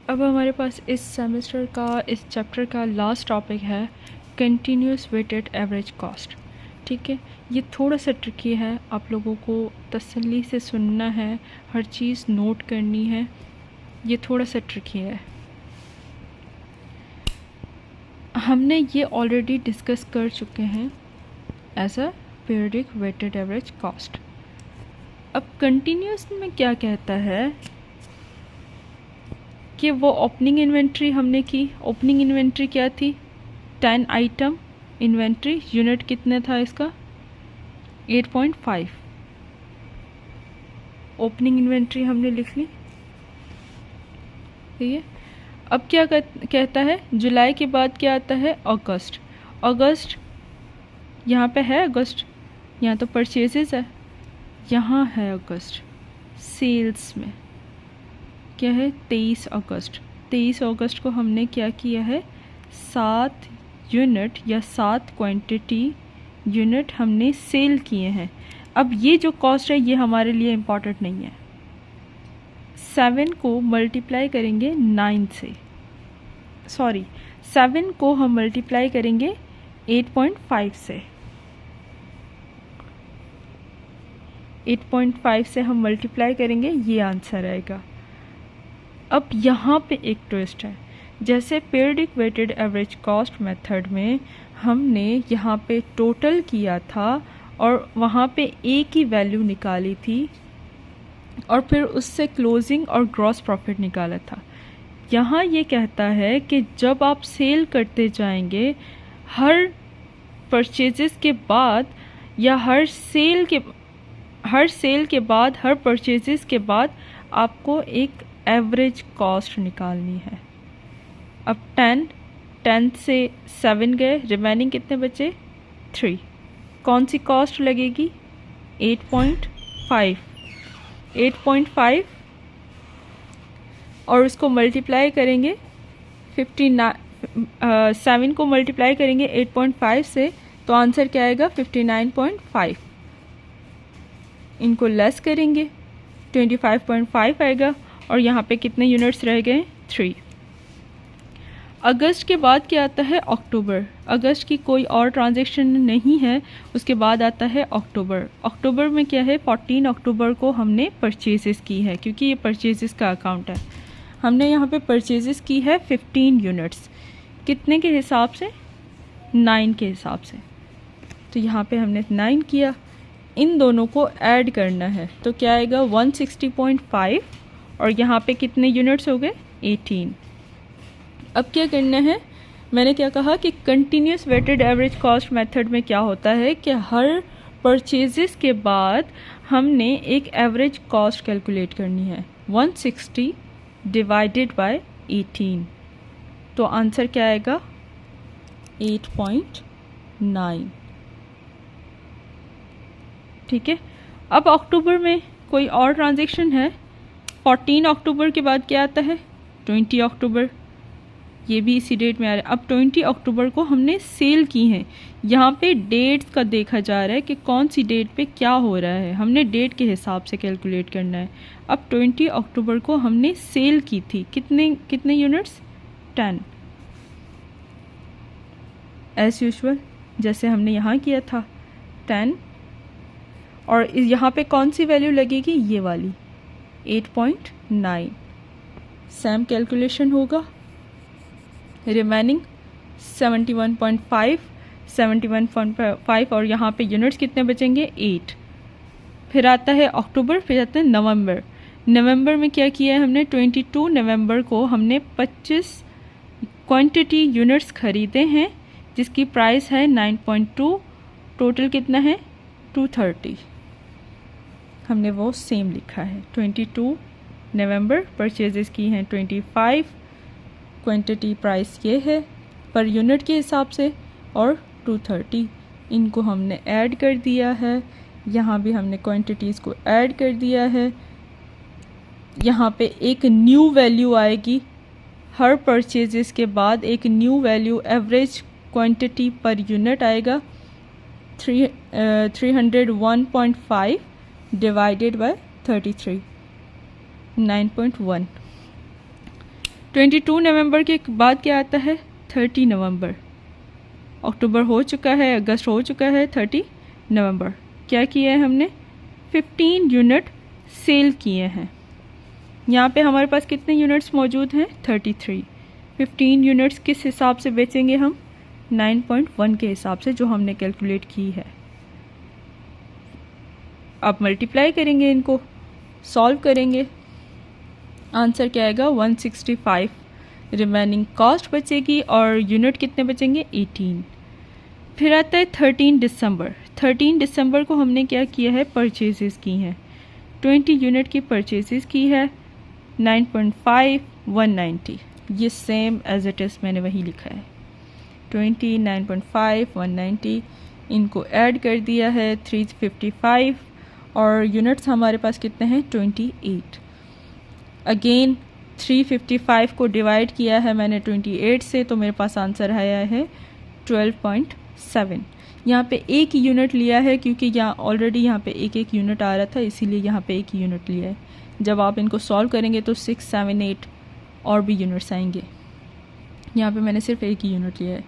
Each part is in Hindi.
अब हमारे पास इस सेमेस्टर का इस चैप्टर का लास्ट टॉपिक है कंटिन्यूस वेटेड एवरेज कॉस्ट। ठीक है, ये थोड़ा सा ट्रिकी है, आप लोगों को तसल्ली से सुनना है, हर चीज़ नोट करनी है, ये थोड़ा सा ट्रिकी है। हमने ये ऑलरेडी डिस्कस कर चुके हैं as a periodic weighted average cost. अब कंटिन्यूस में क्या कहता है कि वो ओपनिंग इन्वेंट्री हमने की। ओपनिंग इन्वेंट्री क्या थी? 10 आइटम इन्वेंट्री, यूनिट कितने था इसका? 8.5। ओपनिंग इन्वेंट्री हमने लिख ली। ठीक है, अब क्या कहता है? जुलाई के बाद क्या आता है? अगस्त। अगस्त यहाँ पे है, अगस्त यहाँ तो परचेजेस है, यहाँ है अगस्त। सेल्स में क्या है? 23 अगस्त। 23 अगस्त को हमने क्या किया है? 7 यूनिट या 7 क्वांटिटी यूनिट हमने सेल किए हैं। अब ये जो कॉस्ट है ये हमारे लिए इम्पॉर्टेंट नहीं है। 7 को मल्टीप्लाई करेंगे 9 से, सॉरी 7 को हम मल्टीप्लाई करेंगे 8.5 से। 8.5 से हम मल्टीप्लाई करेंगे, ये आंसर आएगा। अब यहाँ पे एक ट्विस्ट है, जैसे periodic weighted average cost method में हमने यहाँ पे टोटल किया था और वहाँ पे ए की वैल्यू निकाली थी और फिर उससे क्लोजिंग और ग्रॉस प्रॉफिट निकाला था। यहाँ ये कहता है कि जब आप सेल करते जाएंगे, हर परचेजेस के बाद या हर सेल के बाद, हर परचेजेस के बाद आपको एक एवरेज कॉस्ट निकालनी है। अब 10 से 7 गए, रिमेनिंग कितने बचे? 3। कौन सी कॉस्ट लगेगी? 8.5 और उसको मल्टीप्लाई करेंगे 59। 7 को मल्टीप्लाई करेंगे 8.5 से, तो आंसर क्या आएगा? 59.5। इनको लेस करेंगे 25.5 आएगा और यहाँ पे कितने यूनिट्स रह गए? 3। अगस्त के बाद क्या आता है? अक्टूबर। अगस्त की कोई और ट्रांजैक्शन नहीं है, उसके बाद आता है अक्टूबर। अक्टूबर में क्या है? 14 अक्टूबर को हमने परचेजेस की है, क्योंकि ये परचेजेस का अकाउंट है। हमने यहाँ पे परचेजेस की है 15 यूनिट्स। कितने के हिसाब से? 9 के हिसाब से। तो यहाँ पे हमने 9 किया, इन दोनों को ऐड करना है, तो क्या आएगा? 160.5 और यहाँ पे कितने यूनिट्स हो गए? 18। अब क्या करना है? मैंने क्या कहा कि continuous weighted average cost method में क्या होता है कि हर परचेजेस के बाद हमने एक एवरेज कॉस्ट कैलकुलेट करनी है। 160 डिवाइडेड बाय 18, तो आंसर क्या आएगा? 8.9। ठीक है, अब अक्टूबर में कोई और ट्रांजैक्शन है। 14 अक्टूबर के बाद क्या आता है? 20 अक्टूबर, ये भी इसी डेट में आ रहा है। अब 20 अक्टूबर को हमने सेल की हैं। यहाँ पे डेट्स का देखा जा रहा है कि कौन सी डेट पे क्या हो रहा है, हमने डेट के हिसाब से कैलकुलेट करना है। अब 20 अक्टूबर को हमने सेल की थी, कितने यूनिट्स? 10। एज यूजुअल जैसे हमने यहाँ किया था, 10। और यहाँ पे कौन सी वैल्यू लगेगी? ये वाली 8.9। सेम कैलकुलेशन होगा। रिमेनिंग 71.5 और यहाँ पे यूनिट्स कितने बचेंगे? 8। फिर आता है अक्टूबर, फिर आता है नवंबर। नवंबर में क्या किया है हमने? 22 नवंबर को हमने 25 क्वांटिटी यूनिट्स खरीदे हैं, जिसकी प्राइस है 9.2। टोटल कितना है? 230। हमने वो सेम लिखा है। 22 नवंबर परचेजेस की हैं 25, क्वांटिटी प्राइस ये है पर यूनिट के हिसाब से, और 230 इनको हमने ऐड कर दिया है। यहाँ भी हमने क्वांटिटीज़ को ऐड कर दिया है। यहाँ पे एक न्यू वैल्यू आएगी, हर परचेजेस के बाद एक new value average quantity per unit आएगा। 301.5 डिवाइडेड बाय 33, 9.1। 22 नवंबर के बाद क्या आता है? 30 नवंबर। अक्टूबर हो चुका है, अगस्त हो चुका है, 30 नवंबर। क्या किया है हमने? 15 यूनिट सेल किए हैं। यहाँ पे हमारे पास कितने यूनिट्स मौजूद हैं? 33। 15 यूनिट्स किस हिसाब से बेचेंगे हम? 9.1 के हिसाब से, जो हमने कैलकुलेट की है। अब मल्टीप्लाई करेंगे, इनको सॉल्व करेंगे, आंसर क्या आएगा? 165 रिमेनिंग कॉस्ट बचेगी और यूनिट कितने बचेंगे? 18। फिर आता है 13 दिसंबर। 13 दिसंबर को हमने क्या किया है? परचेजेस की हैं। 20 यूनिट की परचेजेस की है। 9.5 190, ये सेम एज इट इज़ मैंने वही लिखा है। 20 9.5 190, इनको ऐड कर दिया है 355 और यूनिट्स हमारे पास कितने हैं? 28। अगेन 355 को डिवाइड किया है मैंने 28 से, तो मेरे पास आंसर आया है 12.7। यहाँ पे एक यूनिट लिया है क्योंकि यहाँ ऑलरेडी यहाँ पे एक यूनिट आ रहा था, इसीलिए यहाँ पे एक यूनिट लिया है। जब आप इनको सॉल्व करेंगे तो 6 7 8 और भी यूनिट्स आएंगे। यहाँ पे मैंने सिर्फ एक ही यूनिट लिया है।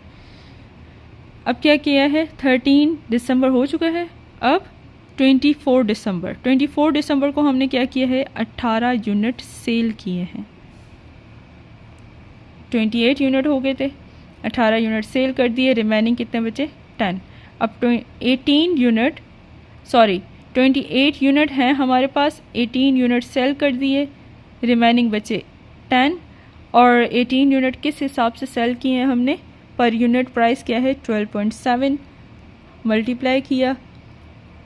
अब क्या किया है? 13 दिसंबर हो चुका है। अब 24 दिसंबर। 24 दिसंबर को हमने क्या किया है? 18 यूनिट सेल किए हैं। 28 यूनिट हो गए थे, 18 यूनिट सेल कर दिए, रिमेनिंग कितने बचे? 10। अब 28 यूनिट हैं हमारे पास, 18 यूनिट सेल कर दिए, रिमेनिंग बचे 10। और 18 यूनिट किस हिसाब से सेल किए हैं हमने? पर यूनिट प्राइस क्या है? 12.7। मल्टीप्लाई किया,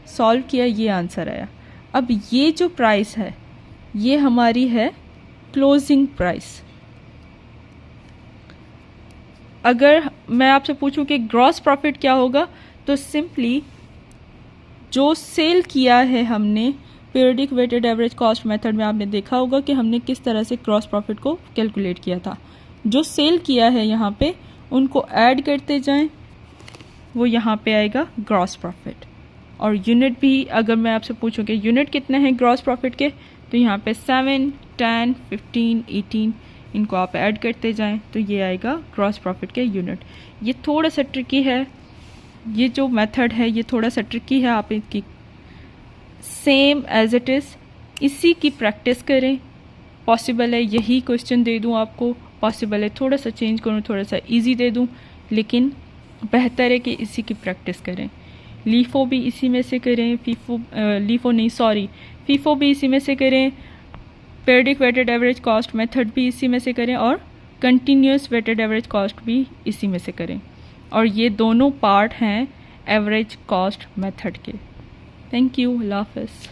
सॉल्व किया, ये आंसर आया। अब ये जो प्राइस है ये हमारी है क्लोजिंग प्राइस। अगर मैं आपसे पूछूं कि ग्रॉस प्रॉफिट क्या होगा, तो सिंपली जो सेल किया है हमने, periodic weighted average cost method में आपने देखा होगा कि हमने किस तरह से ग्रॉस प्रॉफिट को कैलकुलेट किया था। जो सेल किया है यहाँ पे उनको ऐड करते जाएं, वो यहाँ पे आएगा ग्रॉस प्रॉफिट। और यूनिट भी अगर मैं आपसे पूछूं कि यूनिट कितने हैं ग्रॉस प्रॉफिट के, तो यहाँ पे 7 10 15 18 इनको आप ऐड करते जाएं तो ये आएगा ग्रॉस प्रॉफिट के यूनिट। ये थोड़ा सा ट्रिकी है, ये जो मेथड है ये थोड़ा सा ट्रिकी है। आप इसकी सेम एज इट इज़ इसी की प्रैक्टिस करें। पॉसिबल है यही क्वेश्चन दे दूं आपको, पॉसिबल है थोड़ा सा चेंज करूं, थोड़ा सा इजी दे दूं, लेकिन बेहतर है कि इसी की प्रैक्टिस करें। लीफो भी इसी में से करें, फीफो भी इसी में से करें, periodic weighted average cost method भी इसी में से करें और कंटिन्यूस वेटेड एवरेज कॉस्ट भी इसी में से करें। और ये दोनों पार्ट हैं एवरेज कॉस्ट मेथड के। थैंक यू, अल्लाह हाफ़िज़।